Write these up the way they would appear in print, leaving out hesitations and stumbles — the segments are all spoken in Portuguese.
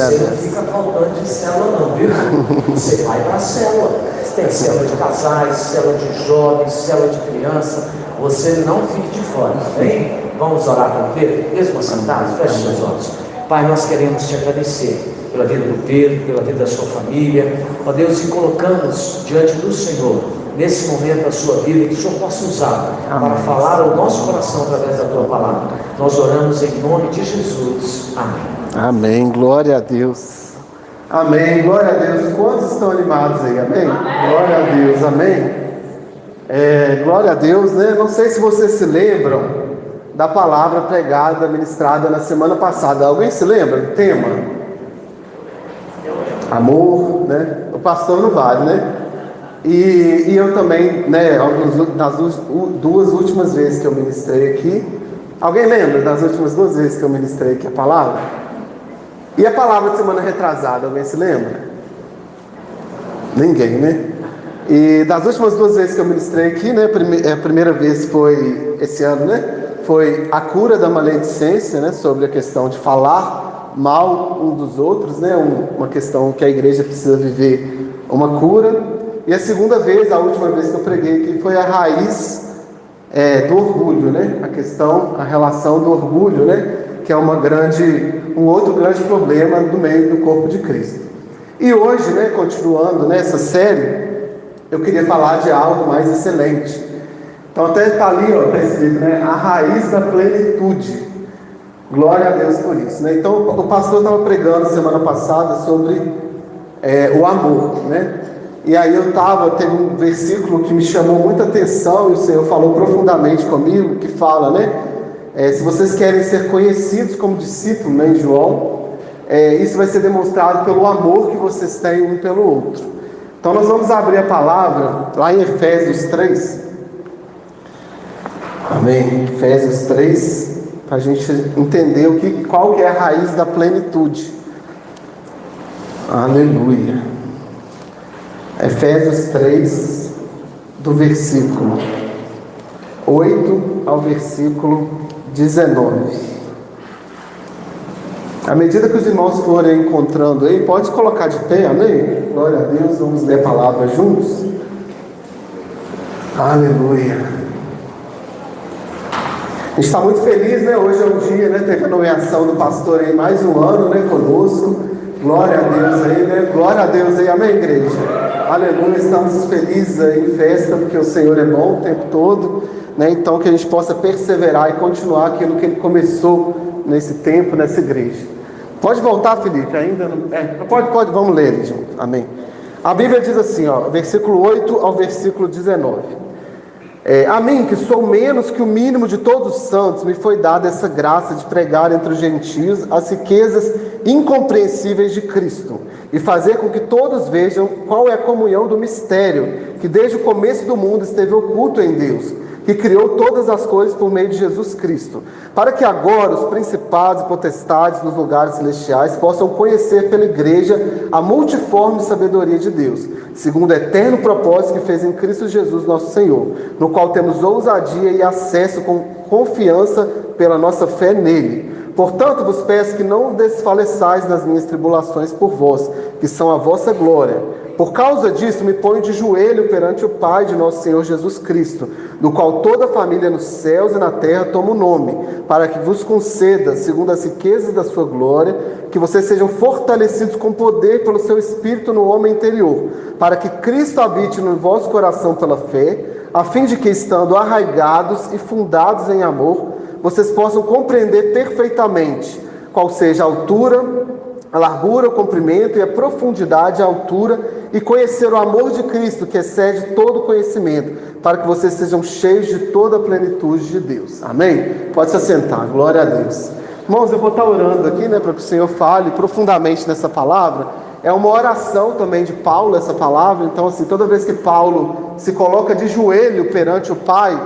a Deus. Você não fica faltando de célula não, viu? Você vai para a célula. Tem célula de casais, célula de jovens, célula de criança. Você não fique de fora, tá bem? Vamos orar com o Pedro? Mesmo sentados, feche seus olhos. Pai, nós queremos te agradecer pela vida do Pedro, pela vida da sua família. Ó Deus, e colocamos diante do Senhor, nesse momento a sua vida, que o Senhor possa usar para falar ao nosso coração através da tua palavra. Nós oramos em nome de Jesus. Amém. Amém, glória a Deus. Amém, glória a Deus. Quantos estão animados aí? Amém? Glória a Deus, amém. Glória a Deus, né? Não sei se vocês se lembram da palavra pregada, ministrada na semana passada. Alguém se lembra do tema? Amor, né? O pastor não vale, né? E eu também, né? Nas duas últimas vezes que eu ministrei aqui. Alguém lembra das últimas 2 vezes que eu ministrei aqui a palavra? E a palavra de semana retrasada, alguém se lembra? Ninguém, né? E das últimas 2 vezes que eu ministrei aqui, né? A primeira vez foi esse ano, né? Foi a cura da maledicência, né? Sobre a questão de falar mal um dos outros, né? Uma questão que a igreja precisa viver uma cura. E a segunda vez, a última vez que eu preguei aqui, foi a raiz do orgulho, né? A relação do orgulho, né? Que é um outro grande problema no meio do corpo de Cristo. E hoje, né? Continuando nessa série, eu queria falar de algo mais excelente. Então até está ali, ó, está escrito, né? A raiz da plenitude. Glória a Deus por isso, né? Então o pastor estava pregando semana passada sobre o amor, né? E aí teve um versículo que me chamou muita atenção e o Senhor falou profundamente comigo, que fala, né? Se vocês querem ser conhecidos como discípulos, né, em João, isso vai ser demonstrado pelo amor que vocês têm um pelo outro. Então nós vamos abrir a palavra lá em Efésios 3. Amém? Efésios 3, para a gente entender qual que é a raiz da plenitude. Aleluia. Efésios 3, do versículo 8 ao versículo 19. À medida que os irmãos forem encontrando aí, pode colocar de pé, amém? Glória a Deus, vamos ler a palavra juntos. Aleluia. A gente está muito feliz, né? Hoje é um dia, né? Teve a nomeação do pastor aí, mais um ano, né? Conosco. Glória a Deus aí, né? Glória a Deus aí, amém, igreja? Aleluia, estamos felizes aí em festa, porque o Senhor é bom o tempo todo, né? Então que a gente possa perseverar e continuar aquilo que Ele começou nesse tempo, nessa igreja. Pode voltar, Felipe, ainda não... Pode, vamos ler ele junto, amém. A Bíblia diz assim, ó, versículo 8 ao versículo 19. A mim, que sou menos que o mínimo de todos os santos, me foi dada essa graça de pregar entre os gentios as riquezas incompreensíveis de Cristo, e fazer com que todos vejam qual é a comunhão do mistério, que desde o começo do mundo esteve oculto em Deus, que criou todas as coisas por meio de Jesus Cristo, para que agora os principados e potestades nos lugares celestiais possam conhecer pela igreja a multiforme sabedoria de Deus, segundo o eterno propósito que fez em Cristo Jesus nosso Senhor, no qual temos ousadia e acesso com confiança pela nossa fé nele. Portanto, vos peço que não desfaleçais nas minhas tribulações por vós, que são a vossa glória. Por causa disso, me ponho de joelho perante o Pai de nosso Senhor Jesus Cristo, do qual toda a família nos céus e na terra toma o nome, para que vos conceda, segundo as riquezas da sua glória, que vocês sejam fortalecidos com poder pelo seu Espírito no homem interior, para que Cristo habite no vosso coração pela fé, a fim de que, estando arraigados e fundados em amor, vocês possam compreender perfeitamente qual seja a altura, a largura, o comprimento e a profundidade, a altura, e conhecer o amor de Cristo, que excede todo conhecimento, para que vocês sejam cheios de toda a plenitude de Deus. Amém? Pode se assentar, glória a Deus. Irmãos, eu vou estar orando aqui, né, para que o Senhor fale profundamente nessa palavra. É uma oração também de Paulo, essa palavra. Então, assim, toda vez que Paulo se coloca de joelho perante o Pai,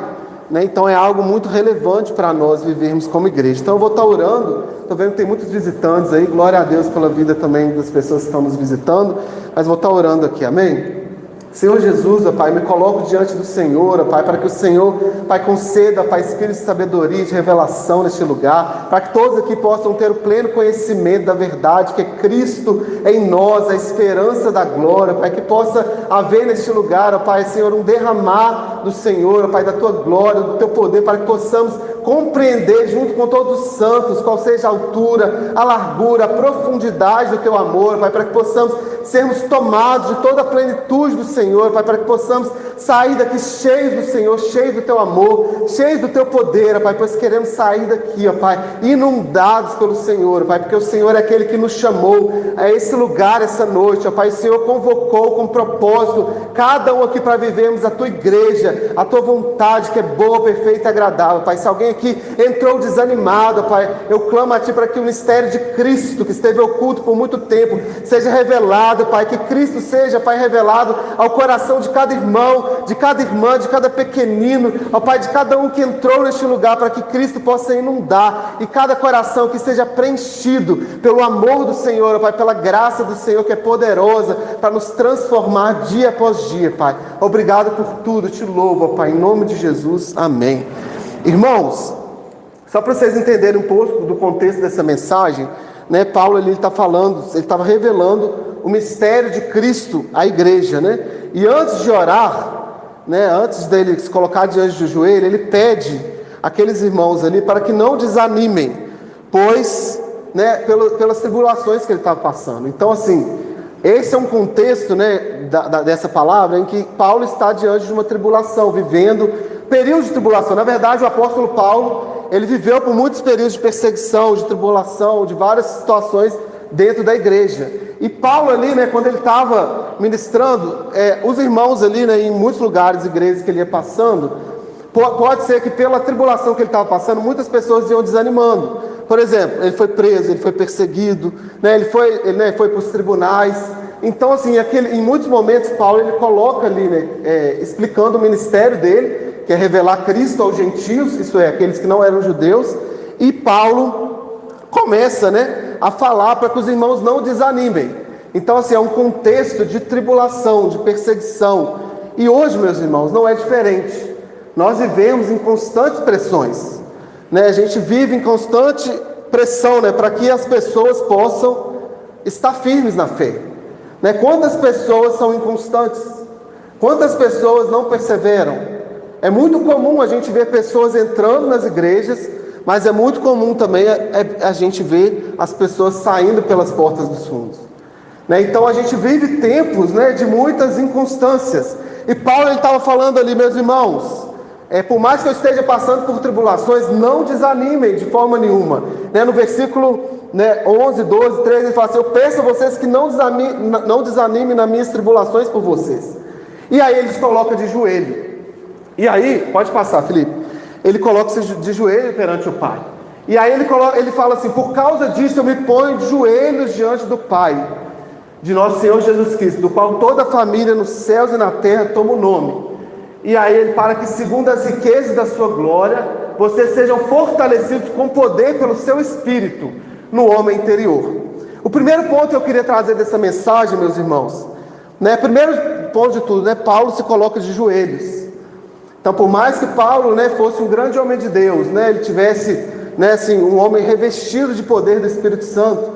né, então é algo muito relevante para nós vivermos como igreja. Então eu vou estar orando. Estou vendo que tem muitos visitantes aí, glória a Deus pela vida também das pessoas que estão nos visitando, mas vou estar orando aqui, amém? Senhor Jesus, ó Pai, me coloco diante do Senhor, ó Pai, para que o Senhor, Pai, conceda, ó Pai, espírito de sabedoria e de revelação neste lugar, para que todos aqui possam ter o pleno conhecimento da verdade, que é Cristo em nós, a esperança da glória, Pai, que possa haver neste lugar, ó Pai, Senhor, um derramar do Senhor, ó Pai, da Tua glória, do Teu poder, para que possamos compreender junto com todos os santos qual seja a altura, a largura, a profundidade do Teu amor, Pai, para que possamos sermos tomados de toda a plenitude do Senhor, Pai, para que possamos sair daqui cheios do Senhor, cheios do Teu amor, cheios do Teu poder, Pai, pois queremos sair daqui, ó Pai, inundados pelo Senhor, Pai, porque o Senhor é aquele que nos chamou a esse lugar essa noite, ó Pai, o Senhor convocou com propósito cada um aqui para vivermos a Tua igreja, a Tua vontade que é boa, perfeita e agradável, Pai. Se alguém aqui entrou desanimado, Pai, eu clamo a Ti para que o mistério de Cristo, que esteve oculto por muito tempo, seja revelado, Pai, que Cristo seja, Pai, revelado ao coração de cada irmão, de cada irmã, de cada pequenino, ó Pai, de cada um que entrou neste lugar, para que Cristo possa inundar, e cada coração que seja preenchido pelo amor do Senhor, ó Pai, pela graça do Senhor que é poderosa, para nos transformar dia após dia, Pai. Obrigado por tudo, Te louvo, ó Pai, em nome de Jesus, amém. Irmãos, só para vocês entenderem um pouco do contexto dessa mensagem, né, Paulo ele está falando, ele estava revelando o mistério de Cristo à igreja, né? E antes de orar, né, antes dele se colocar diante do joelho, ele pede aqueles irmãos ali para que não desanimem, pois, né, pelas tribulações que ele estava passando. Então, assim, esse é um contexto, né, dessa palavra em que Paulo está diante de uma tribulação, vivendo período de tribulação. Na verdade, o apóstolo Paulo, ele viveu por muitos períodos de perseguição, de tribulação, de várias situações dentro da igreja. E Paulo ali, né, quando ele estava ministrando, os irmãos ali, né, em muitos lugares, igrejas que ele ia passando, pode ser que pela tribulação que ele estava passando, muitas pessoas iam desanimando. Por exemplo, ele foi preso, ele foi perseguido, né, ele foi para os tribunais. Então, assim, em muitos momentos, Paulo ele coloca ali, né, explicando o ministério dele, que é revelar Cristo aos gentios, isso é, aqueles que não eram judeus, e Paulo começa, né, a falar para que os irmãos não desanimem. Então, assim, é um contexto de tribulação, de perseguição. E hoje, meus irmãos, não é diferente. Nós vivemos em constantes pressões, né? A gente vive em constante pressão, né, para que as pessoas possam estar firmes na fé, né? Quantas pessoas são inconstantes? Quantas pessoas não perseveram? É muito comum a gente ver pessoas entrando nas igrejas, mas é muito comum também a gente ver as pessoas saindo pelas portas dos fundos, né? Então a gente vive tempos, né, de muitas inconstâncias. E Paulo estava falando ali, meus irmãos, por mais que eu esteja passando por tribulações, não desanimem de forma nenhuma, né? No versículo, né, 11, 12, 13, ele fala assim: eu peço a vocês que não desanimem nas minhas tribulações por vocês. E aí ele se coloca de joelho. E aí, pode passar, Felipe. Ele coloca-se de joelho perante o Pai. E aí ele fala assim: por causa disso eu me ponho de joelhos diante do Pai, de nosso Senhor Jesus Cristo, do qual toda a família nos céus e na terra toma o nome. E aí ele para que, segundo as riquezas da sua glória, vocês sejam fortalecidos com poder pelo seu Espírito no homem interior. O primeiro ponto que eu queria trazer dessa mensagem, meus irmãos, né, primeiro ponto de tudo, né, Paulo se coloca de joelhos. Então, por mais que Paulo, né, fosse um grande homem de Deus, né, ele tivesse, né, assim, um homem revestido de poder do Espírito Santo,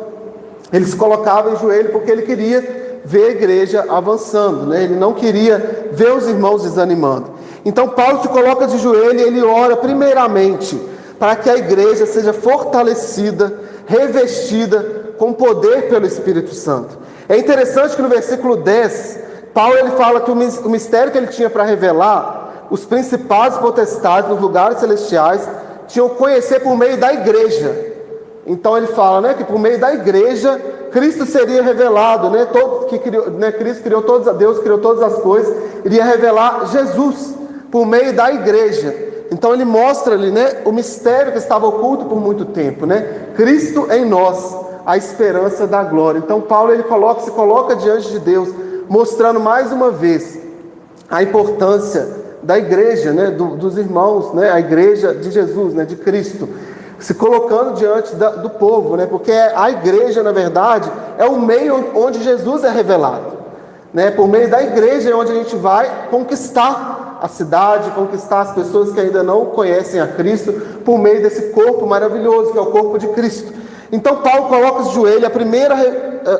ele se colocava em joelho porque ele queria ver a igreja avançando, né? Ele não queria ver os irmãos desanimando. Então Paulo se coloca de joelho e ele ora primeiramente para que a igreja seja fortalecida, revestida com poder pelo Espírito Santo. É interessante que no versículo 10, Paulo ele fala que o mistério que ele tinha para revelar, os principados potestades nos lugares celestiais tinham que conhecer por meio da igreja. Então ele fala, né, que por meio da igreja Cristo seria revelado, né? Cristo criou todas, Deus criou todas as coisas, iria revelar Jesus por meio da igreja. Então ele mostra ali, né, o mistério que estava oculto por muito tempo, né? Cristo em nós, a esperança da glória. Então Paulo ele se coloca diante de Deus, mostrando mais uma vez a importância da igreja, né, dos irmãos, né, a igreja de Jesus, né, de Cristo, se colocando diante do povo, né? Porque a igreja, na verdade, é o meio onde Jesus é revelado, né? Por meio da igreja é onde a gente vai conquistar a cidade, conquistar as pessoas que ainda não conhecem a Cristo, por meio desse corpo maravilhoso que é o corpo de Cristo. Então Paulo coloca o joelho, a primeira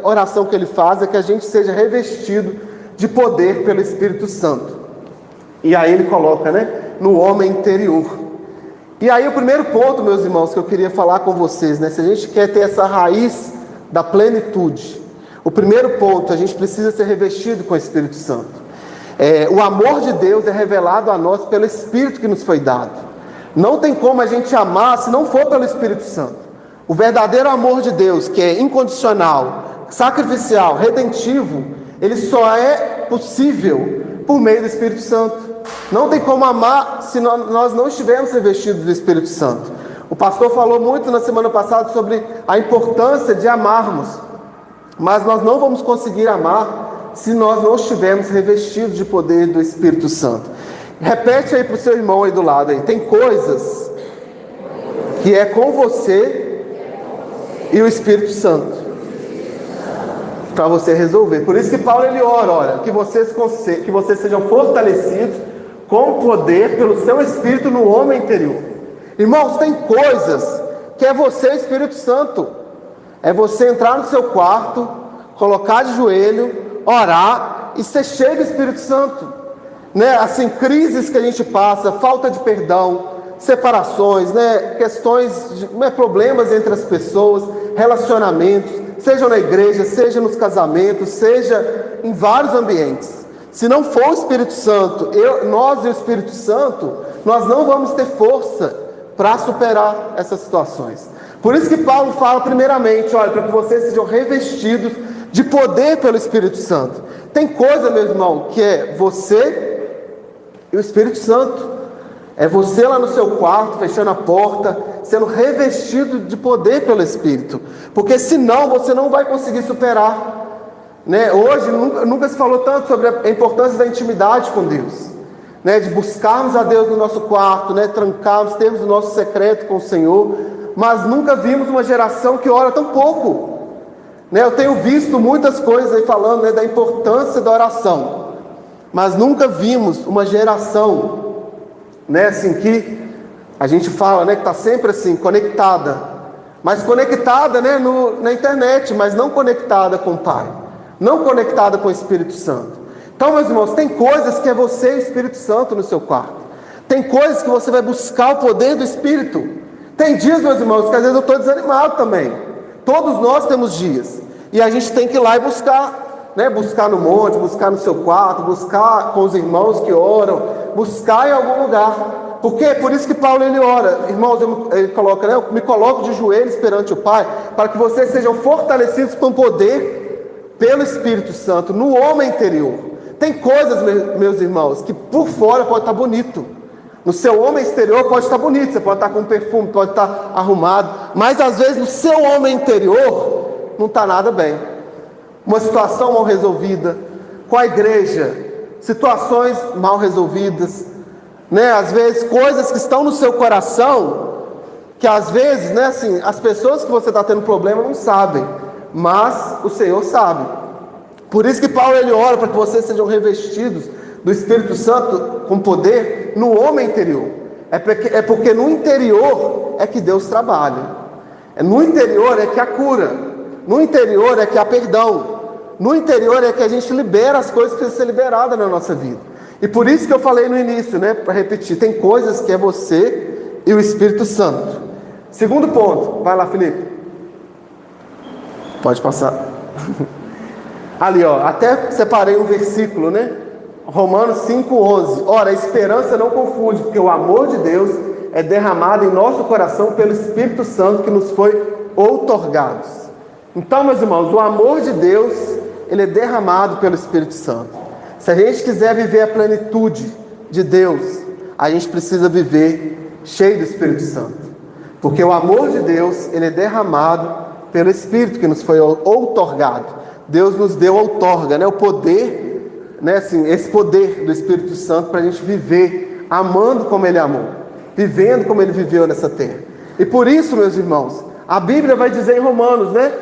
oração que ele faz é que a gente seja revestido de poder pelo Espírito Santo. E aí ele coloca, né, no homem interior. E aí o primeiro ponto, meus irmãos, que eu queria falar com vocês, né, se a gente quer ter essa raiz da plenitude, o primeiro ponto, a gente precisa ser revestido com o Espírito Santo. O amor de Deus é revelado a nós pelo Espírito que nos foi dado. Não tem como a gente amar se não for pelo Espírito Santo. O verdadeiro amor de Deus, que é incondicional, sacrificial, redentivo, ele só é possível por meio do Espírito Santo. Não tem como amar se nós não estivermos revestidos do Espírito Santo. O pastor falou muito na semana passada sobre a importância de amarmos, mas nós não vamos conseguir amar se nós não estivermos revestidos de poder do Espírito Santo. Repete aí para o seu irmão aí do lado aí. Tem coisas que é com você e o Espírito Santo para você resolver. Por isso que Paulo ele ora, olha, que vocês sejam fortalecidos com poder pelo seu Espírito no homem interior. Irmãos, tem coisas que é você e o Espírito Santo. É você entrar no seu quarto, colocar de joelho, orar e ser cheio do Espírito Santo, né? Assim, crises que a gente passa, falta de perdão, separações, né? Questões, problemas entre as pessoas, relacionamentos, seja na igreja, seja nos casamentos, seja em vários ambientes. Se não for o Espírito Santo, nós e o Espírito Santo, nós não vamos ter força para superar essas situações. Por isso que Paulo fala primeiramente, olha, para que vocês sejam revestidos de poder pelo Espírito Santo. Tem coisa, meu irmão, que é você e o Espírito Santo. É você lá no seu quarto, fechando a porta, sendo revestido de poder pelo Espírito. Porque senão você não vai conseguir superar, né? Hoje nunca se falou tanto sobre a importância da intimidade com Deus, né? De buscarmos a Deus no nosso quarto, né? Trancarmos, termos o nosso secreto com o Senhor. Mas nunca vimos uma geração que ora tão pouco. Eu tenho visto muitas coisas aí falando, né, da importância da oração, mas nunca vimos uma geração, né, assim, que a gente fala, né, que está sempre assim, conectada, mas conectada, né, na internet, mas não conectada com o Pai, não conectada com o Espírito Santo. Então, meus irmãos, tem coisas que é você e o Espírito Santo no seu quarto, tem coisas que você vai buscar o poder do Espírito. Tem dias, meus irmãos, que às vezes eu estou desanimado também. Todos nós temos dias, e a gente tem que ir lá e buscar, né? Buscar no monte, buscar no seu quarto, buscar com os irmãos que oram, buscar em algum lugar. Por quê? Por isso que Paulo ele ora, irmãos, ele coloca, né? Eu me coloco de joelhos perante o Pai, para que vocês sejam fortalecidos com poder pelo Espírito Santo, no homem interior. Tem coisas, meus irmãos, que por fora pode estar bonito. No seu homem exterior pode estar bonito, você pode estar com perfume, pode estar arrumado, mas às vezes no seu homem interior não está nada bem. Uma situação mal resolvida com a igreja, situações mal resolvidas, né? Às vezes coisas que estão no seu coração, que às vezes, né, assim, as pessoas que você está tendo problema não sabem, mas o Senhor sabe. Por isso que Paulo ele ora para que vocês sejam revestidos do Espírito Santo com poder no homem interior. É porque no interior é que Deus trabalha. No interior é que há cura. No interior é que há perdão. No interior é que a gente libera as coisas que precisam ser liberadas na nossa vida. E por isso que eu falei no início, né, para repetir, tem coisas que é você e o Espírito Santo. Segundo ponto, vai lá, Felipe. Pode passar. Ali, ó, até separei um versículo, né? Romanos 5,11. Ora, a esperança não confunde, porque o amor de Deus é derramado em nosso coração pelo Espírito Santo que nos foi outorgado. Então, meus irmãos, o amor de Deus, ele é derramado pelo Espírito Santo. Se a gente quiser viver a plenitude de Deus, a gente precisa viver cheio do Espírito Santo. Porque o amor de Deus, ele é derramado pelo Espírito que nos foi outorgado. Deus nos deu outorga, né? O poder, né? Assim, esse poder do Espírito Santo para a gente viver amando como Ele amou, vivendo como Ele viveu nessa terra. E por isso, meus irmãos, a Bíblia vai dizer em Romanos, né?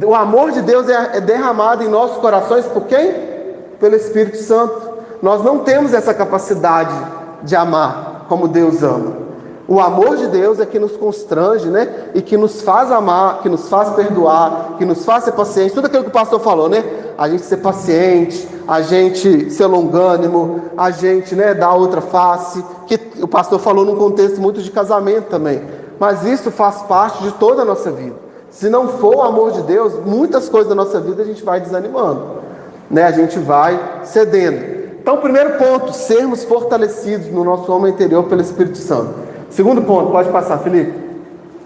O amor de Deus é derramado em nossos corações por quem? pelo Espírito Santo. Nós não temos essa capacidade de amar como Deus ama. O amor de Deus é que nos constrange, né? E que nos faz amar, que nos faz perdoar, que nos faz ser paciente. Tudo aquilo que o pastor falou, né? A gente ser paciente, a gente ser longânimo, a gente, né, dar outra face. Que o pastor falou num contexto muito de casamento também. Mas isso faz parte de toda a nossa vida. Se não for o amor de Deus, muitas coisas da nossa vida a gente vai desanimando, né? A gente vai cedendo. Então, primeiro ponto, sermos fortalecidos no nosso homem interior pelo Espírito Santo. Segundo ponto, pode passar, Felipe.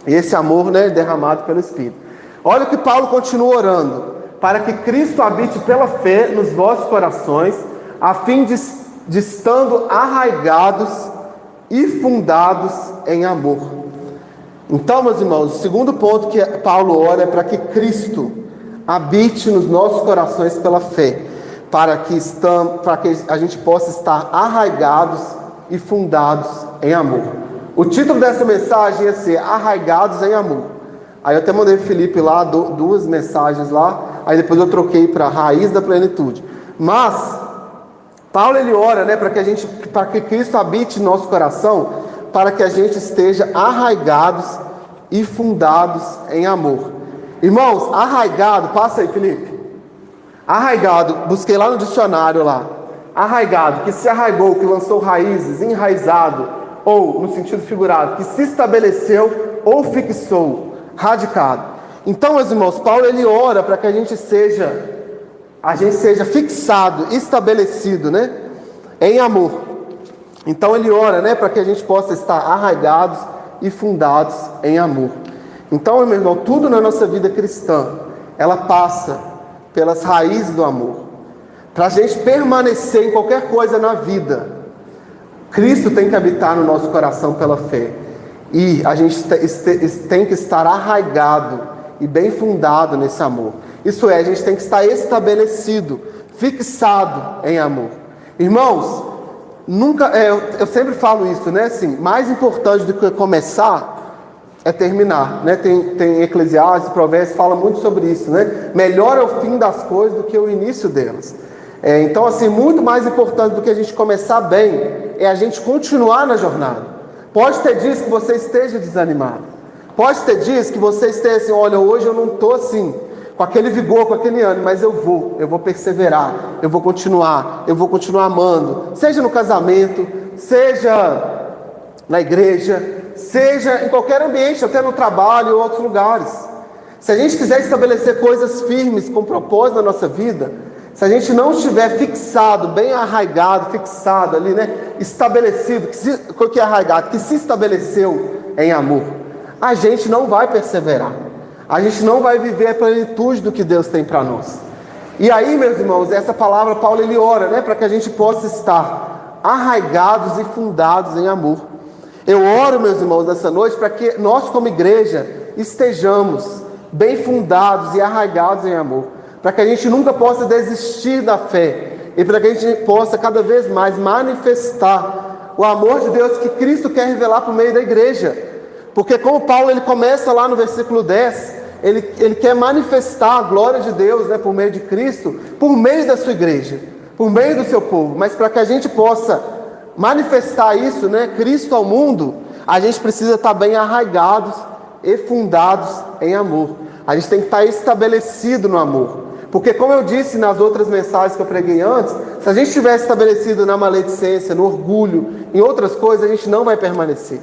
Esse amor, né, derramado pelo Espírito. Olha o que Paulo continua orando: para que Cristo habite pela fé nos vossos corações, a fim de estando arraigados e fundados em amor. Então, meus irmãos, o segundo ponto que Paulo ora é para que Cristo habite nos nossos corações pela fé, para que a gente possa estar arraigados e fundados em amor. O título dessa mensagem ia ser Arraigados em Amor. Aí eu até mandei para o Felipe lá duas mensagens lá, aí depois eu troquei para Raiz da Plenitude. Mas Paulo ele ora, né, para que Cristo habite no nosso coração, para que a gente esteja arraigados e fundados em amor. Irmãos, arraigado, passa aí, Felipe. Arraigado, busquei lá no dicionário lá. Arraigado, que se arraigou, que lançou raízes, enraizado, ou, no sentido figurado, que se estabeleceu ou fixou, radicado. Então, meus irmãos, Paulo ele ora para que a gente seja fixado, estabelecido, né, em amor. Então ele ora, né, para que a gente possa estar arraigados e fundados em amor. Então, meu irmão, tudo na nossa vida cristã, ela passa pelas raízes do amor. Para a gente permanecer em qualquer coisa na vida, Cristo tem que habitar no nosso coração pela fé. E a gente tem que estar arraigado e bem fundado nesse amor. Isso é, a gente tem que estar estabelecido, fixado em amor. Irmãos, eu sempre falo isso, né? Assim, mais importante do que começar é terminar, né? Tem Eclesiastes, Provérbios, fala muito sobre isso, né? Melhor é o fim das coisas do que o início delas. Então, assim, muito mais importante do que a gente começar bem é a gente continuar na jornada. Pode ter dias que você esteja desanimado. Pode ter dias que você esteja assim, olha, hoje eu não estou assim, com aquele vigor, com aquele ânimo, mas eu vou perseverar, eu vou continuar amando. Seja no casamento, seja na igreja, seja em qualquer ambiente, até no trabalho ou outros lugares. Se a gente quiser estabelecer coisas firmes, com propósito na nossa vida, se a gente não estiver fixado, bem arraigado, fixado ali, né? Estabelecido, que é arraigado, que se estabeleceu em amor, a gente não vai perseverar. A gente não vai viver a plenitude do que Deus tem para nós. E aí, meus irmãos, essa palavra, Paulo ele ora, né? Para que a gente possa estar arraigados e fundados em amor. Eu oro, meus irmãos, nessa noite, para que nós como igreja estejamos bem fundados e arraigados em amor. Para que a gente nunca possa desistir da fé e para que a gente possa cada vez mais manifestar o amor de Deus que Cristo quer revelar por meio da igreja. Porque como Paulo ele começa lá no versículo 10, ele quer manifestar a glória de Deus, né, por meio de Cristo, por meio da sua igreja, por meio do seu povo. Mas para que a gente possa manifestar isso, né, Cristo ao mundo, a gente precisa estar bem arraigados e fundados em amor. A gente tem que estar estabelecido no amor. Porque como eu disse nas outras mensagens que eu preguei antes, se a gente estiver estabelecido na maledicência, no orgulho, em outras coisas, a gente não vai permanecer.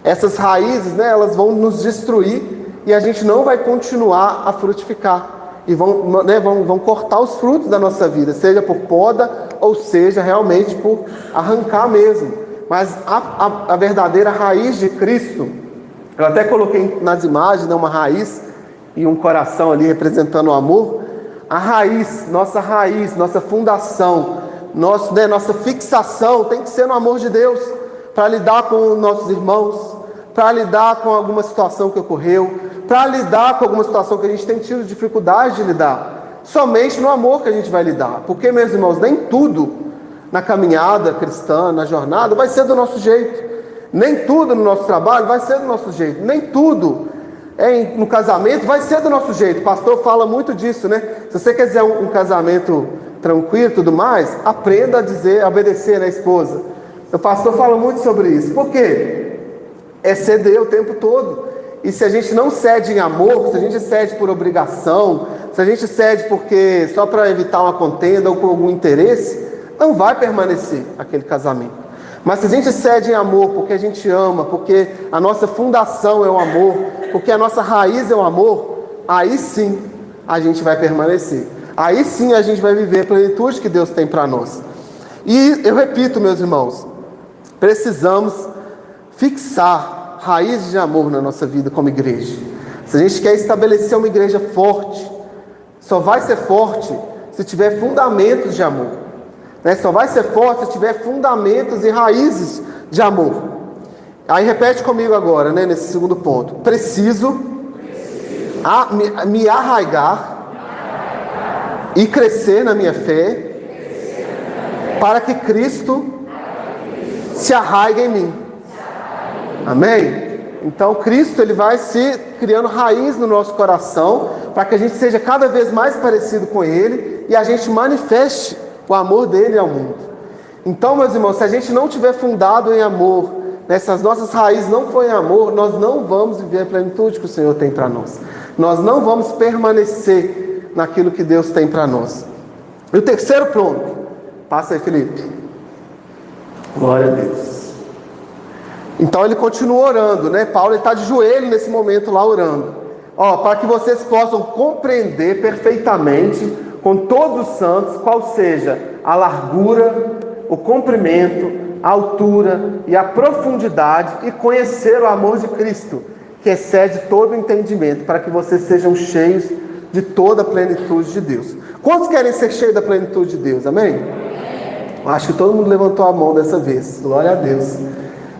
Essas raízes, né, elas vão nos destruir e a gente não vai continuar a frutificar. E vão cortar os frutos da nossa vida, seja por poda ou seja realmente por arrancar mesmo. Mas a verdadeira raiz de Cristo, eu até coloquei nas imagens, né, uma raiz e um coração ali representando o amor. A raiz, nossa fundação, nossa fixação tem que ser no amor de Deus, para lidar com os nossos irmãos, para lidar com alguma situação que ocorreu, para lidar com alguma situação que a gente tem tido dificuldade de lidar. Somente no amor que a gente vai lidar, porque, meus irmãos, nem tudo na caminhada cristã, na jornada, vai ser do nosso jeito. Nem tudo no nosso trabalho vai ser do nosso jeito. Nem tudo no casamento vai ser do nosso jeito. O pastor fala muito disso, né? Se você quiser um casamento tranquilo e tudo mais, aprenda a obedecer a esposa. O pastor fala muito sobre isso. Por quê? É ceder o tempo todo. E se a gente não cede em amor, se a gente cede por obrigação, se a gente cede porque só para evitar uma contenda ou por algum interesse, não vai permanecer aquele casamento. Mas se a gente cede em amor, porque a gente ama, porque a nossa fundação é o amor, porque a nossa raiz é o amor, aí sim a gente vai permanecer. Aí sim a gente vai viver a plenitude que Deus tem para nós. E eu repito, meus irmãos, precisamos fixar raízes de amor na nossa vida como igreja. Se a gente quer estabelecer uma igreja forte, só vai ser forte se tiver fundamentos de amor. Só vai ser forte se tiver fundamentos e raízes de amor. Aí repete comigo agora, nesse segundo ponto. Preciso me arraigar e crescer na minha fé para que Cristo se arraigue em mim. Amém? Então Cristo ele vai se criando raiz no nosso coração para que a gente seja cada vez mais parecido com Ele e a gente manifeste o amor dele ao mundo. Então, meus irmãos, se a gente não tiver fundado em amor, se as nossas raízes não forem em amor, nós não vamos viver a plenitude que o Senhor tem para nós. Nós não vamos permanecer naquilo que Deus tem para nós. E o terceiro ponto, passa aí, Felipe. Glória a Deus. Então ele continua orando, Paulo está de joelho nesse momento lá orando. Para que vocês possam compreender perfeitamente com todos os santos, qual seja a largura, o comprimento, a altura e a profundidade, e conhecer o amor de Cristo, que excede todo o entendimento, para que vocês sejam cheios de toda a plenitude de Deus. Quantos querem ser cheios da plenitude de Deus? Amém? Acho que todo mundo levantou a mão dessa vez. Glória a Deus.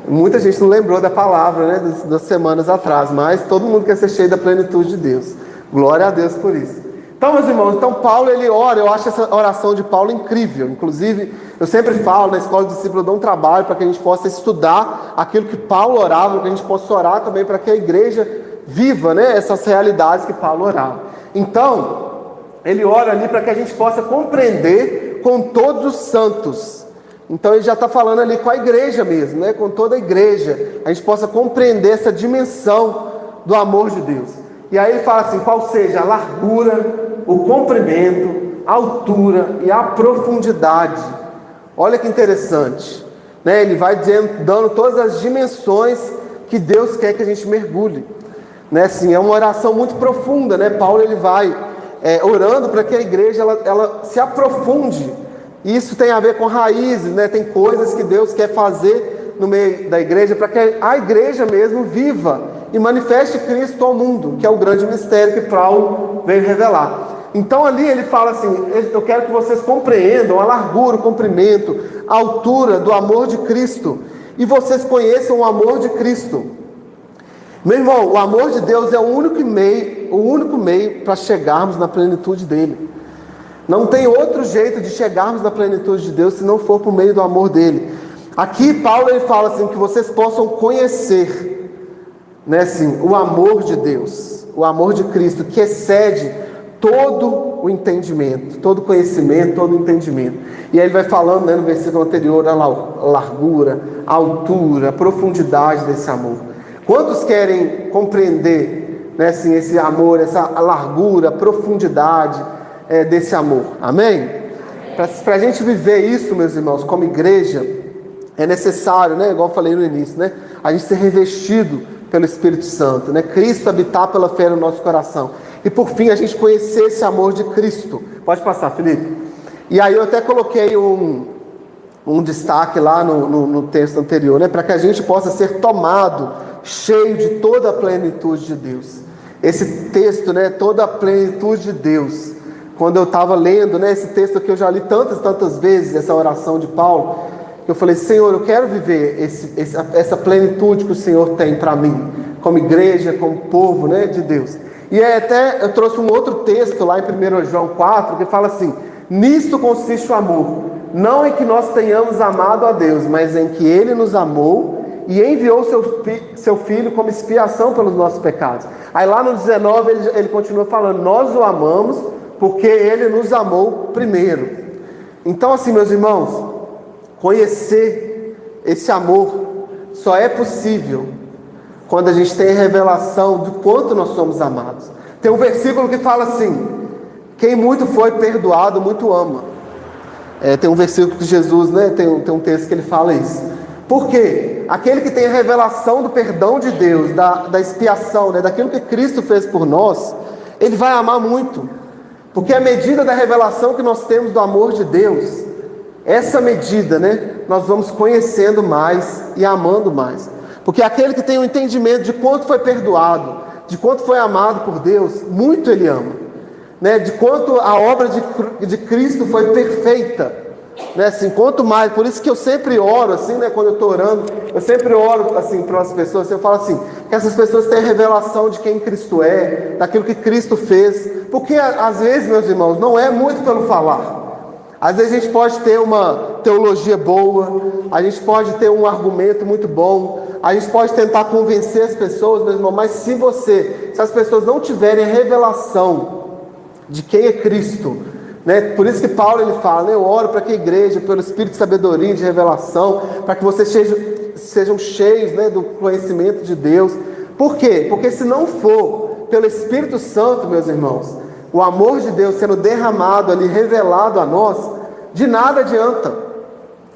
Muita gente não lembrou da palavra, das semanas atrás, mas todo mundo quer ser cheio da plenitude de Deus. Glória a Deus por isso. Então, meus irmãos, Paulo ele ora, eu acho essa oração de Paulo incrível. Inclusive, eu sempre falo, na escola de discípulo eu dou um trabalho para que a gente possa estudar aquilo que Paulo orava, para que a gente possa orar também para que a igreja viva, essas realidades que Paulo orava. Então, ele ora ali para que a gente possa compreender com todos os santos. Então, ele já está falando ali com a igreja mesmo, com toda a igreja. A gente possa compreender essa dimensão do amor de Deus. E aí ele fala assim, qual seja a largura, o comprimento, a altura e a profundidade. Olha que interessante, Ele vai dando todas as dimensões que Deus quer que a gente mergulhe, Assim, é uma oração muito profunda, Paulo ele vai orando para que a igreja ela se aprofunde. Isso tem a ver com raízes, Tem coisas que Deus quer fazer no meio da igreja para que a igreja mesmo viva e manifeste Cristo ao mundo, que é o grande mistério que Paulo veio revelar. Então ali ele fala assim, eu quero que vocês compreendam a largura, o comprimento, a altura do amor de Cristo, e vocês conheçam o amor de Cristo. Meu irmão, o amor de Deus é o único meio para chegarmos na plenitude dele. Não tem outro jeito de chegarmos na plenitude de Deus se não for por meio do amor dele. Aqui Paulo ele fala assim, que vocês possam conhecer, assim, o amor de Deus, o amor de Cristo, que excede todo o entendimento, todo o conhecimento, todo o entendimento. E aí ele vai falando, no versículo anterior, a largura, a altura, a profundidade desse amor. Quantos querem compreender, assim, esse amor, essa largura, a profundidade desse amor? Amém? Para a gente viver isso, meus irmãos, como igreja, é necessário, igual eu falei no início, a gente ser revestido pelo Espírito Santo, Cristo habitar pela fé no nosso coração. E por fim, a gente conhecer esse amor de Cristo. Pode passar, Felipe. E aí eu até coloquei um destaque lá no texto anterior, para que a gente possa ser tomado, cheio de toda a plenitude de Deus. Esse texto, toda a plenitude de Deus. Quando eu estava lendo, esse texto que eu já li tantas vezes, essa oração de Paulo, eu falei, Senhor, eu quero viver essa plenitude que o Senhor tem para mim, como igreja, como povo, de Deus. E até eu trouxe um outro texto lá em 1 João 4, que fala assim, nisto consiste o amor, não em que nós tenhamos amado a Deus, mas em que Ele nos amou e enviou seu Filho como expiação pelos nossos pecados. Aí lá no 19 ele continua falando, nós o amamos porque Ele nos amou primeiro. Então, assim, meus irmãos, conhecer esse amor só é possível quando a gente tem a revelação do quanto nós somos amados. Tem um versículo que fala assim: quem muito foi perdoado, muito ama. Tem um versículo que Jesus, né, tem um texto que ele fala isso. Por quê? Aquele que tem a revelação do perdão de Deus, da expiação, né, daquilo que Cristo fez por nós, ele vai amar muito. Porque a medida da revelação que nós temos do amor de Deus, essa medida, né, nós vamos conhecendo mais e amando mais. Porque aquele que tem o entendimento de quanto foi perdoado, de quanto foi amado por Deus, muito ele ama, né? De quanto a obra de Cristo foi perfeita, né? Assim, quanto mais, por isso que eu sempre oro, assim, né? Quando eu estou orando, eu sempre oro assim para as pessoas, eu falo assim, que essas pessoas tenham revelação de quem Cristo é, daquilo que Cristo fez, porque às vezes, meus irmãos, não é muito pelo falar. Às vezes a gente pode ter uma teologia boa, a gente pode ter um argumento muito bom, a gente pode tentar convencer as pessoas, meu irmão, mas se as pessoas não tiverem a revelação de quem é Cristo, né? Por isso que Paulo ele fala, né? Eu oro para que a igreja, pelo Espírito de sabedoria e de revelação, para que vocês sejam cheios, né, do conhecimento de Deus. Por quê? Porque se não for pelo Espírito Santo, meus irmãos, o amor de Deus sendo derramado ali, revelado a nós, de nada adianta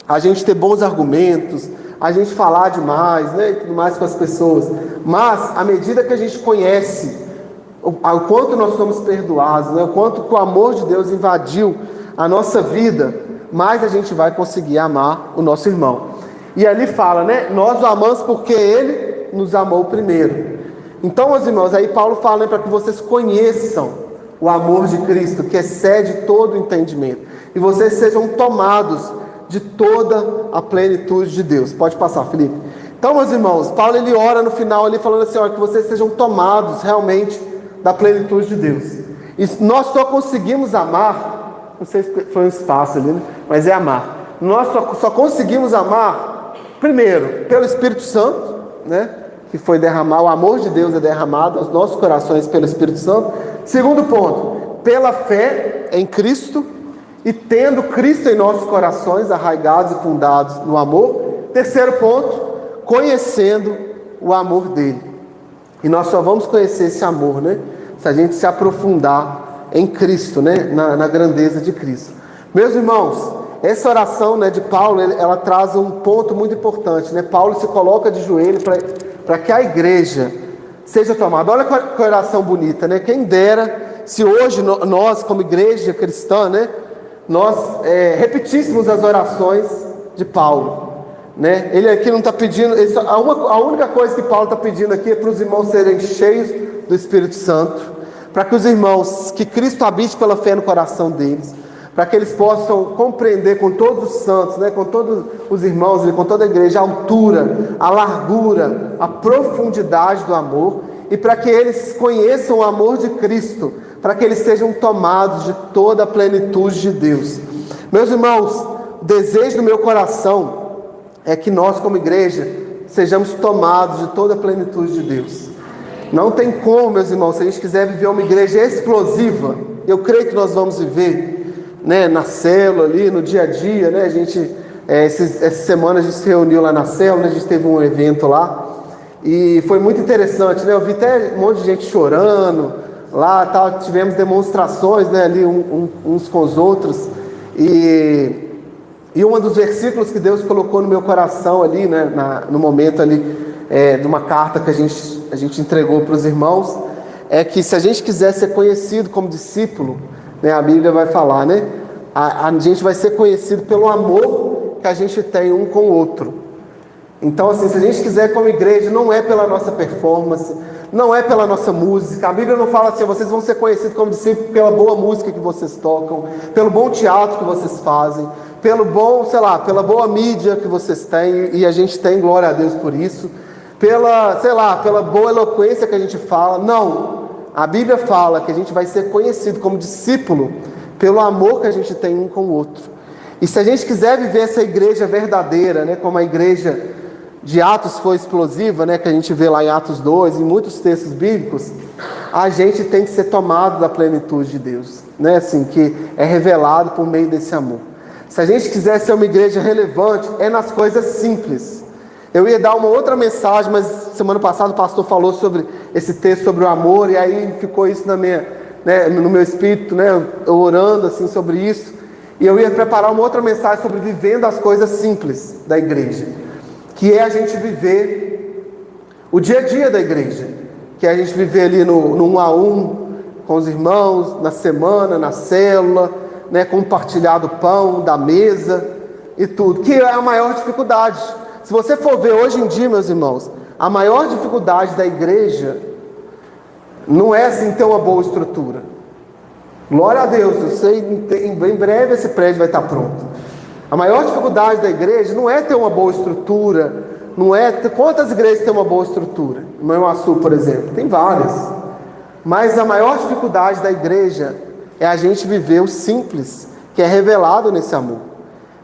a gente ter bons argumentos, a gente falar demais, né, e tudo mais com as pessoas. Mas, à medida que a gente conhece o quanto nós somos perdoados, né, o quanto que o amor de Deus invadiu a nossa vida, mais a gente vai conseguir amar o nosso irmão. E ali fala, né, nós o amamos porque Ele nos amou primeiro. Então, meus irmãos, aí Paulo fala, né, para que vocês conheçam o amor de Cristo, que excede todo o entendimento, e vocês sejam tomados de toda a plenitude de Deus. Pode passar, Felipe. Então, meus irmãos, Paulo ele ora no final ali falando assim, olha, que vocês sejam tomados realmente da plenitude de Deus. E nós só conseguimos amar, não sei se foi um espaço ali, né? Mas é amar. Nós só conseguimos amar, primeiro, pelo Espírito Santo, né? Que foi derramar, o amor de Deus é derramado aos nossos corações pelo Espírito Santo. Segundo ponto, pela fé em Cristo, e tendo Cristo em nossos corações, arraigados e fundados no amor. Terceiro ponto, conhecendo o amor dele. E nós só vamos conhecer esse amor, né, se a gente se aprofundar em Cristo, né, na grandeza de Cristo. Meus irmãos, essa oração, né, de Paulo, ela traz um ponto muito importante, né? Paulo se coloca de joelho para que a igreja seja tomada. Olha que oração bonita, né? Quem dera se hoje nós, como igreja cristã, né, nós repetíssemos as orações de Paulo, né? Ele aqui não está pedindo, a única coisa que Paulo está pedindo aqui é para os irmãos serem cheios do Espírito Santo, para que os irmãos, que Cristo habite pela fé no coração deles, para que eles possam compreender com todos os santos, né, com todos os irmãos, com toda a igreja, a altura, a largura, a profundidade do amor, e para que eles conheçam o amor de Cristo, para que eles sejam tomados de toda a plenitude de Deus. Meus irmãos, o desejo do meu coração é que nós, como igreja, sejamos tomados de toda a plenitude de Deus. Não tem como, meus irmãos, se a gente quiser viver uma igreja explosiva, eu creio que nós vamos viver, né, na célula ali, no dia a dia, né? A gente, essa semana a gente se reuniu lá na célula, né? A gente teve um evento lá, e foi muito interessante, né? Eu vi até um monte de gente chorando lá, tal. Tivemos demonstrações, né, ali uns com os outros, e um dos versículos que Deus colocou no meu coração ali, né, no momento ali, de uma carta que a gente entregou para os irmãos, é que se a gente quiser ser conhecido como discípulo, né, a Bíblia vai falar, né, a gente vai ser conhecido pelo amor que a gente tem um com o outro. Então, assim, se a gente quiser como igreja, não é pela nossa performance, não é pela nossa música. A Bíblia não fala assim, vocês vão ser conhecidos como discípulos pela boa música que vocês tocam, pelo bom teatro que vocês fazem, pelo bom, sei lá, pela boa mídia que vocês têm, e a gente tem, glória a Deus por isso, pela boa eloquência que a gente fala. Não, a Bíblia fala que a gente vai ser conhecido como discípulo pelo amor que a gente tem um com o outro. E se a gente quiser viver essa igreja verdadeira, né, como a igreja de Atos foi explosiva, né, que a gente vê lá em Atos 2, em muitos textos bíblicos, a gente tem que ser tomado da plenitude de Deus, né, assim, que é revelado por meio desse amor. Se a gente quiser ser uma igreja relevante, é nas coisas simples. Eu ia dar uma outra mensagem, mas semana passada o pastor falou sobre esse texto sobre o amor, e aí ficou isso no meu espírito, eu orando assim sobre isso. E eu ia preparar uma outra mensagem sobre vivendo as coisas simples da igreja, que é a gente viver o dia a dia da igreja, que é a gente viver ali no 1 a 1 com os irmãos, na semana, na célula, compartilhar do pão, da mesa e tudo, que é a maior dificuldade. Se você for ver hoje em dia, meus irmãos, a maior dificuldade da igreja não é assim ter uma boa estrutura. Glória a Deus, eu sei, em breve esse prédio vai estar pronto. A maior dificuldade da igreja não é ter uma boa estrutura, não é ter... Quantas igrejas têm uma boa estrutura? Em Manhuaçu, por exemplo, tem várias. Mas a maior dificuldade da igreja é a gente viver o simples, que é revelado nesse amor.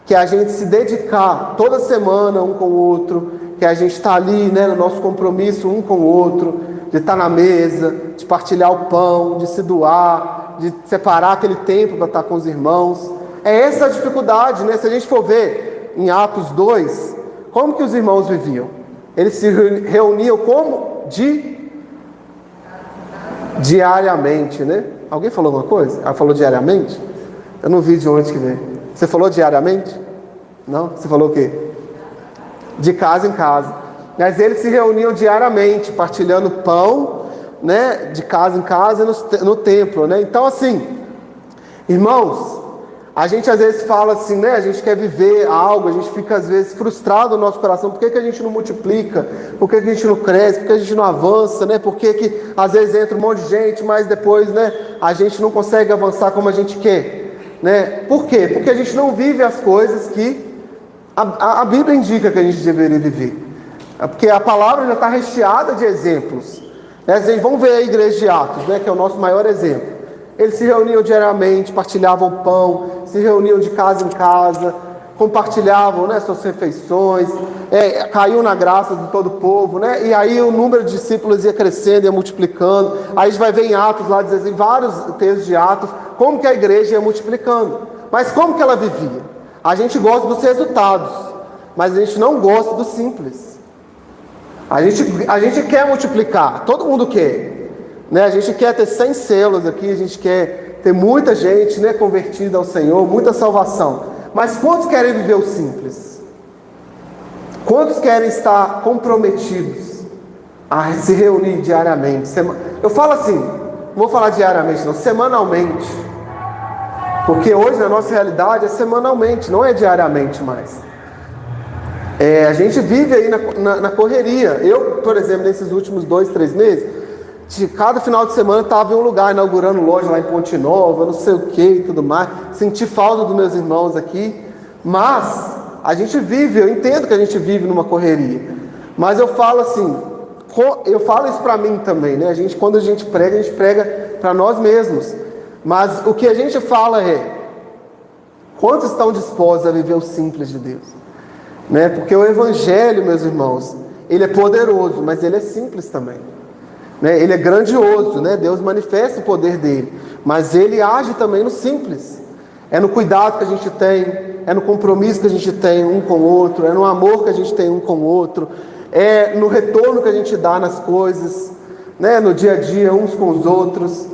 Que é a gente se dedicar toda semana um com o outro, que a gente está ali, no nosso compromisso um com o outro, de estar na mesa, de partilhar o pão, de se doar, de separar aquele tempo para estar com os irmãos. É essa a dificuldade, Se a gente for ver em Atos 2, como que os irmãos viviam? Eles se reuniam como? Diariamente, Alguém falou alguma coisa? Ela falou diariamente? Eu não vi de onde que veio. Você falou diariamente? Não? Você falou o quê? De casa em casa. Mas eles se reuniam diariamente, partilhando pão, de casa em casa no templo, Então, assim, irmãos, a gente às vezes fala assim, a gente quer viver algo, a gente fica às vezes frustrado no nosso coração. Por que a gente não multiplica? Por que a gente não cresce? Por que a gente não avança, Por que às vezes entra um monte de gente, mas depois, a gente não consegue avançar como a gente quer, Por quê? Porque a gente não vive as coisas que a Bíblia indica que a gente deveria viver. Porque a palavra já está recheada de exemplos. Vamos ver a igreja de Atos, que é o nosso maior exemplo. Eles se reuniam diariamente, partilhavam pão, se reuniam de casa em casa, compartilhavam suas refeições, caiu na graça de todo o povo, E aí o número de discípulos ia crescendo, ia multiplicando. Aí a gente vai ver em Atos lá, dizer em vários textos de Atos, como que a igreja ia multiplicando. Mas como que ela vivia? A gente gosta dos resultados, mas a gente não gosta do simples. A gente quer multiplicar, todo mundo quer. A gente quer ter 100 células aqui, a gente quer ter muita gente convertida ao Senhor, muita salvação. Mas quantos querem viver o simples? Quantos querem estar comprometidos a se reunir diariamente? Eu falo assim, não vou falar diariamente não, semanalmente. Porque hoje na nossa realidade é semanalmente, não é diariamente mais. A gente vive aí na correria. Eu, por exemplo, nesses últimos 2, 3 meses, cada final de semana estava em um lugar, inaugurando loja lá em Ponte Nova, não sei o que e tudo mais. Senti falta dos meus irmãos aqui. Mas a gente vive, eu entendo que a gente vive numa correria. Mas eu falo assim, eu falo isso para mim também, quando a gente prega para nós mesmos. Mas o que a gente fala é, quantos estão dispostos a viver o simples de Deus? Porque o Evangelho, meus irmãos, ele é poderoso, mas ele é simples também. Ele é grandioso, Deus manifesta o poder dele, mas ele age também no simples. É no cuidado que a gente tem, é no compromisso que a gente tem um com o outro, é no amor que a gente tem um com o outro, é no retorno que a gente dá nas coisas, no dia a dia, uns com os outros.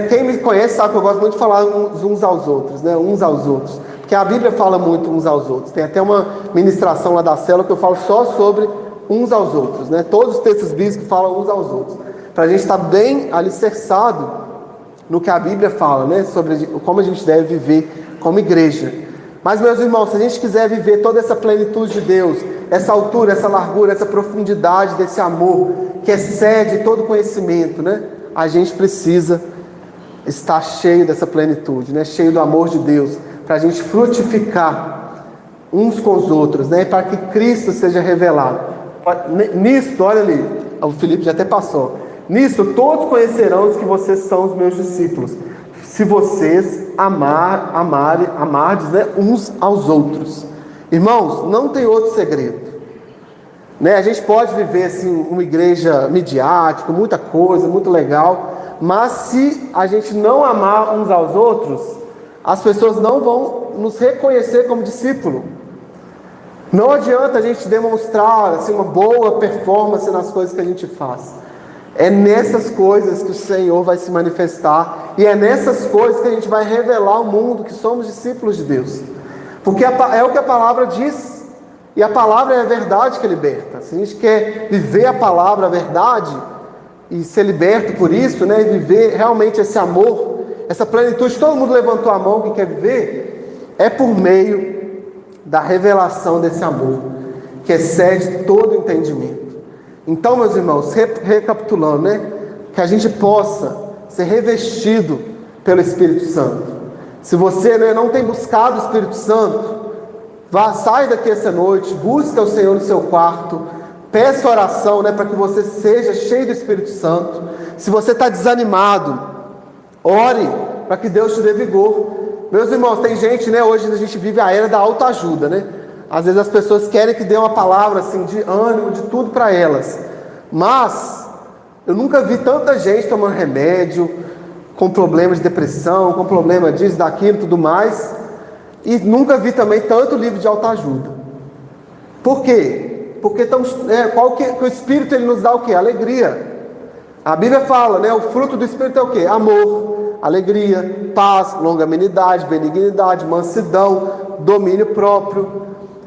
Quem me conhece sabe que eu gosto muito de falar uns aos outros, uns aos outros, porque a Bíblia fala muito uns aos outros. Tem até uma ministração lá da célula que eu falo só sobre uns aos outros, Todos os textos bíblicos falam uns aos outros, para a gente estar bem alicerçado no que a Bíblia fala, sobre como a gente deve viver como igreja. Mas, meus irmãos, se a gente quiser viver toda essa plenitude de Deus, essa altura, essa largura, essa profundidade desse amor que excede todo conhecimento, a gente precisa estar cheio dessa plenitude, cheio do amor de Deus, para a gente frutificar uns com os outros, para que Cristo seja revelado. Nisso, olha ali, o Felipe já até passou. Nisso todos conhecerão que vocês são os meus discípulos, se vocês amardes uns aos outros. Irmãos, não tem outro segredo. A gente pode viver assim uma igreja midiática, muita coisa, muito legal, mas se a gente não amar uns aos outros, as pessoas não vão nos reconhecer como discípulo. Não adianta a gente demonstrar assim, uma boa performance nas coisas que a gente faz. É nessas coisas que o Senhor vai se manifestar. E é nessas coisas que a gente vai revelar ao mundo que somos discípulos de Deus. Porque é o que a palavra diz. E a palavra é a verdade que liberta. Se a gente quer viver a palavra, a verdade, e ser liberto por isso, né, e viver realmente esse amor, essa plenitude, todo mundo levantou a mão que quer viver, é por meio da revelação desse amor, que excede todo entendimento. Então, meus irmãos, recapitulando, né, que a gente possa ser revestido pelo Espírito Santo. Se você, né, não tem buscado o Espírito Santo, sai daqui essa noite, busca o Senhor no seu quarto, peça oração, né, para que você seja cheio do Espírito Santo. Se você está desanimado, ore para que Deus te dê vigor. Meus irmãos, tem gente, né, hoje a gente vive a era da autoajuda, né? Às vezes as pessoas querem que dê uma palavra assim de ânimo, de tudo para elas. Mas eu nunca vi tanta gente tomando remédio, com problema de depressão, com problema disso, daquilo, tudo mais. E nunca vi também tanto livro de autoajuda. Por quê? Porque o Espírito ele nos dá o quê? Alegria. A Bíblia fala, né? O fruto do Espírito é o quê? Amor, alegria, paz, longanimidade, benignidade, mansidão, domínio próprio.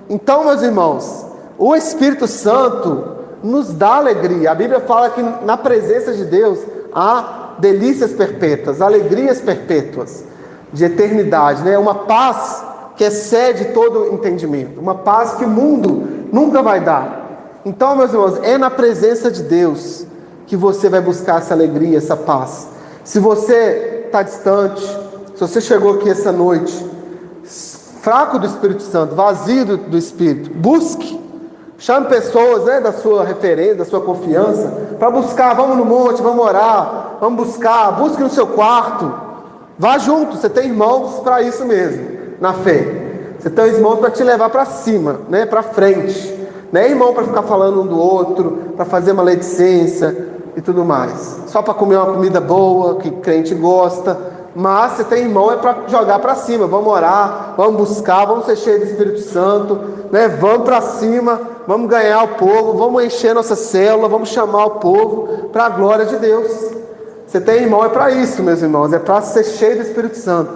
Então, meus irmãos, o Espírito Santo nos dá alegria. A Bíblia fala que na presença de Deus há delícias perpétuas, alegrias perpétuas, de eternidade, né? Uma paz que excede todo entendimento, uma paz que o mundo nunca vai dar. Então, meus irmãos, é na presença de Deus que você vai buscar essa alegria, essa paz. Se você está distante, se você chegou aqui essa noite fraco do Espírito Santo, vazio do Espírito, busque, chame pessoas, né, da sua referência, da sua confiança, para buscar. Vamos no monte, vamos orar, vamos buscar, busque no seu quarto, vá junto. Você tem irmãos para isso mesmo, na fé. Você tem irmãos para te levar para cima, né, para frente. Não é irmão para ficar falando um do outro, para fazer maledicência e tudo mais, só para comer uma comida boa, que crente gosta. Mas você tem irmão, é para jogar para cima. Vamos orar, vamos buscar, vamos ser cheios do Espírito Santo, né? Vamos para cima, vamos ganhar o povo, vamos encher nossa célula, vamos chamar o povo para a glória de Deus. Você tem irmão, é para isso, meus irmãos, é para ser cheio do Espírito Santo.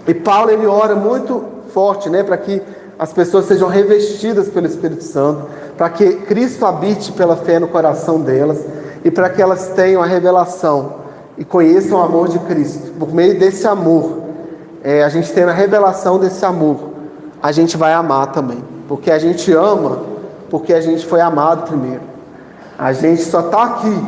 E Paulo, ele ora muito forte, né, para que as pessoas sejam revestidas pelo Espírito Santo, para que Cristo habite pela fé no coração delas, e para que elas tenham a revelação e conheçam o amor de Cristo. Por meio desse amor, a gente tendo a revelação desse amor, a gente vai amar também, porque a gente ama, porque a gente foi amado primeiro. A gente só está aqui,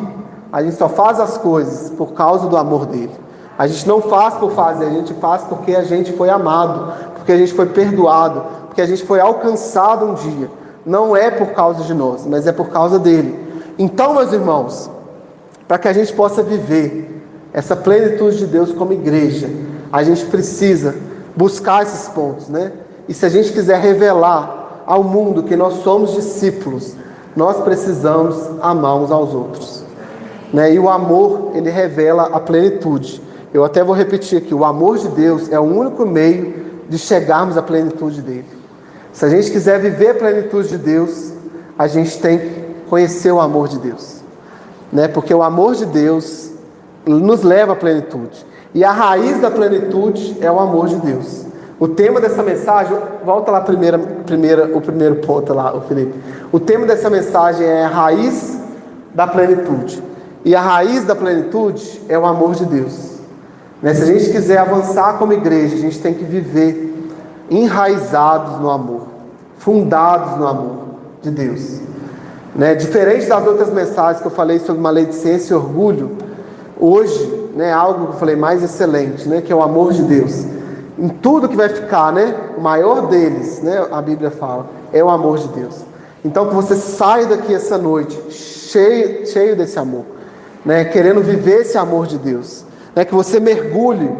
a gente só faz as coisas por causa do amor dele. A gente não faz por fazer, a gente faz porque a gente foi amado, porque a gente foi perdoado, porque a gente foi alcançado um dia. Não é por causa de nós, mas é por causa dele. Então, meus irmãos, para que a gente possa viver essa plenitude de Deus como igreja, a gente precisa buscar esses pontos, né? E se a gente quiser revelar ao mundo que nós somos discípulos, nós precisamos amar uns aos outros, né? E o amor, ele revela a plenitude. Eu até vou repetir aqui, o amor de Deus é o único meio de chegarmos à plenitude dele. Se a gente quiser viver a plenitude de Deus, a gente tem que conhecer o amor de Deus, né? Porque o amor de Deus nos leva à plenitude. E a raiz da plenitude é o amor de Deus. O tema dessa mensagem, volta lá o primeiro ponto lá, o Felipe. O tema dessa mensagem é a raiz da plenitude. E a raiz da plenitude é o amor de Deus. Né? Se a gente quiser avançar como igreja, a gente tem que viver enraizados no amor, fundados no amor de Deus. Né? Diferente das outras mensagens que eu falei sobre maledicência e orgulho, hoje, né, algo que eu falei mais excelente, né, que é o amor de Deus. Em tudo que vai ficar, né, o maior deles, né, a Bíblia fala, é o amor de Deus. Então que você saia daqui essa noite cheio desse amor, né, querendo viver esse amor de Deus, né, que você mergulhe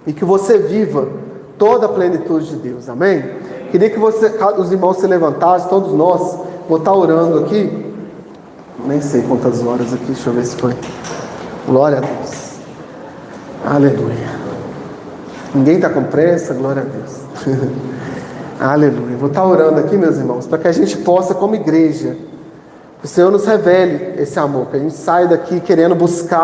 e que você viva toda a plenitude de Deus. Amém? Queria que os irmãos se levantassem, todos nós, vou estar orando aqui, nem sei quantas horas aqui, deixa eu ver se foi. Glória a Deus. Aleluia. Ninguém está com pressa, glória a Deus. Aleluia. Vou estar orando aqui, meus irmãos, para que a gente possa, como igreja, que o Senhor nos revele esse amor, que a gente saia daqui querendo buscar